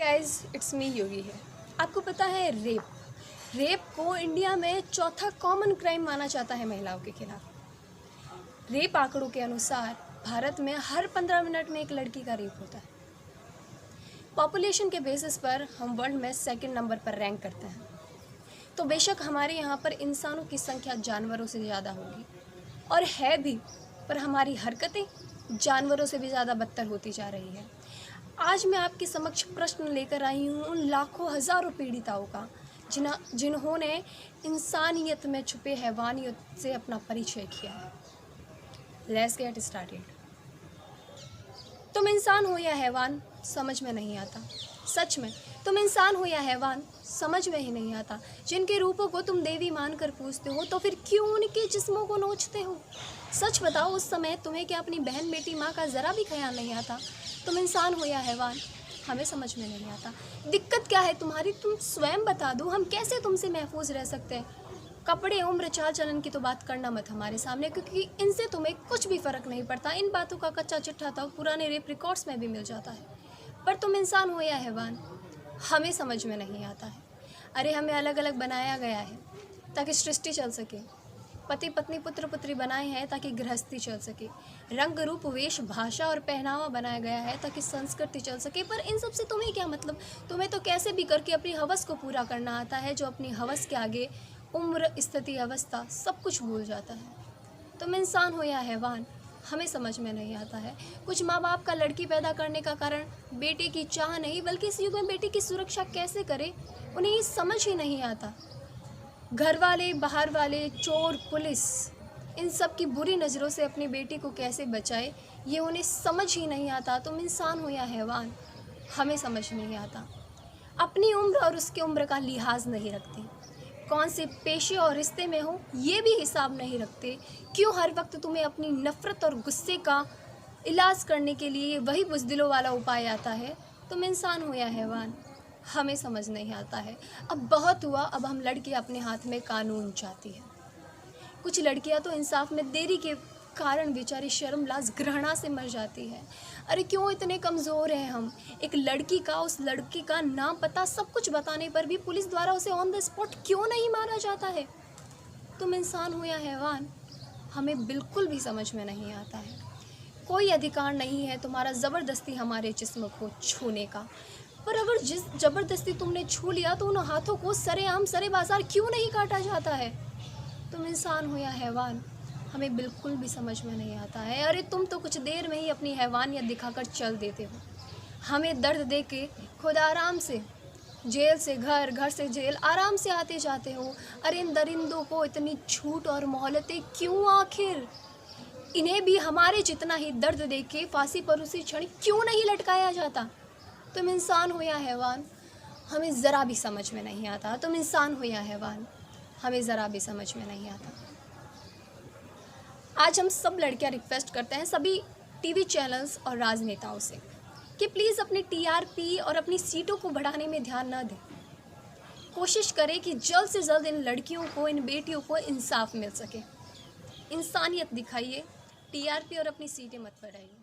Guys, it's me योगी है। आपको पता है रेप को इंडिया में चौथा कॉमन क्राइम माना जाता है महिलाओं के खिलाफ। रेप आंकड़ों के अनुसार भारत में हर 15 मिनट में एक लड़की का रेप होता है। पॉपुलेशन के बेसिस पर हम वर्ल्ड में सेकंड नंबर पर रैंक करते हैं। तो बेशक हमारे यहाँ पर इंसानों की संख्या जानवरों से ज़्यादा होगी और है भी, पर हमारी हरकतें जानवरों से भी ज़्यादा बदतर होती जा रही है। आज मैं आपके समक्ष प्रश्न लेकर आई हूँ उन लाखों हज़ारों पीड़िताओं का जिन्होंने इंसानियत में छुपे हैवानियत से अपना परिचय किया है। Let's get started. तुम इंसान हो या हैवान समझ में नहीं आता। सच में तुम इंसान हो या हैवान समझ में ही नहीं आता। जिनके रूपों को तुम देवी मानकर पूजते हो तो फिर क्यों उनके जिस्मों को नोचते हो? सच बताओ, उस समय तुम्हें क्या अपनी बहन बेटी माँ का ज़रा भी ख्याल नहीं आता? तुम इंसान हो या हैवान हमें समझ में नहीं आता। दिक्कत क्या है तुम्हारी? तुम स्वयं बता दो, हम कैसे तुमसे महफूज रह सकते हैं। कपड़े, उम्र, चाल चलन की तो बात करना मत हमारे सामने, क्योंकि इनसे तुम्हें कुछ भी फ़र्क नहीं पड़ता। इन बातों का कच्चा चिट्ठा तो पुराने रेप रिकॉर्ड्स में भी मिल जाता है। पर तुम इंसान हो या हैवान हमें समझ में नहीं आता है। अरे हमें अलग अलग बनाया गया है ताकि सृष्टि चल सके। पति पत्नी पुत्र पुत्री बनाए हैं ताकि गृहस्थी चल सके। रंग रूप वेश भाषा और पहनावा बनाया गया है ताकि संस्कृति चल सके। पर इन सब से तुम्हें क्या मतलब? तुम्हें तो कैसे भी करके अपनी हवस को पूरा करना आता है, जो अपनी हवस के आगे उम्र, स्थिति, अवस्था सब कुछ भूल जाता है। तुम इंसान हो या हैवान हमें समझ में नहीं आता है। कुछ माँ बाप का लड़की पैदा करने का कारण बेटे की चाह नहीं, बल्कि इस युग में बेटे की सुरक्षा कैसे करे उन्हें ये समझ ही नहीं आता। घर वाले, बाहर वाले, चोर, पुलिस, इन सब की बुरी नज़रों से अपनी बेटी को कैसे बचाए ये उन्हें समझ ही नहीं आता। तुम इंसान हो या हैवान हमें समझ नहीं आता। अपनी उम्र और उसकी उम्र का लिहाज नहीं रखते। कौन से पेशे और रिश्ते में हो ये भी हिसाब नहीं रखते। क्यों हर वक्त तुम्हें अपनी नफ़रत और गुस्से का इलाज करने के लिए वही बुज़दिलों वाला उपाय आता है? तुम इंसान हो या हैवान हमें समझ नहीं आता है। अब बहुत हुआ, अब हम लड़कियां अपने हाथ में कानून चाहती हैं। कुछ लड़कियां तो इंसाफ में देरी के कारण बेचारी शर्मलाज घृणा से मर जाती है। अरे क्यों इतने कमज़ोर हैं हम? एक लड़की का, उस लड़की का नाम पता सब कुछ बताने पर भी पुलिस द्वारा उसे ऑन द स्पॉट क्यों नहीं मारा जाता है? तुम इंसान हो या हैवान हमें बिल्कुल भी समझ में नहीं आता है। कोई अधिकार नहीं है तुम्हारा ज़बरदस्ती हमारे जिस्म को छूने का। पर अगर जिस ज़बरदस्ती तुमने छू लिया तो उन हाथों को सरेआम सरे बाजार क्यों नहीं काटा जाता है? तुम इंसान हो या हैवान हमें बिल्कुल भी समझ में नहीं आता है। अरे तुम तो कुछ देर में ही अपनी हैवानियत दिखाकर चल देते हो। हमें दर्द दे के खुद आराम से जेल से घर, घर से जेल आराम से आते जाते हो। अरे इन दरिंदों को इतनी छूट और मोहलतें क्यों आखिर? इन्हें भी हमारे जितना ही दर्द दे के फांसी पर उसी क्षण क्यों नहीं लटकाया जाता? तुम इंसान हो या हैवान हमें ज़रा भी समझ में नहीं आता। तुम इंसान हो या हैवान हमें ज़रा भी समझ में नहीं आता। आज हम सब लड़कियां रिक्वेस्ट करते हैं सभी टीवी चैनल्स और राजनेताओं से कि प्लीज़ अपनी टीआरपी और अपनी सीटों को बढ़ाने में ध्यान न दें। कोशिश करें कि जल्द से जल्द इन लड़कियों को, इन बेटियों को इंसाफ मिल सके। इंसानियत दिखाइए, टीआरपी और अपनी सीटें मत बढ़ाइए।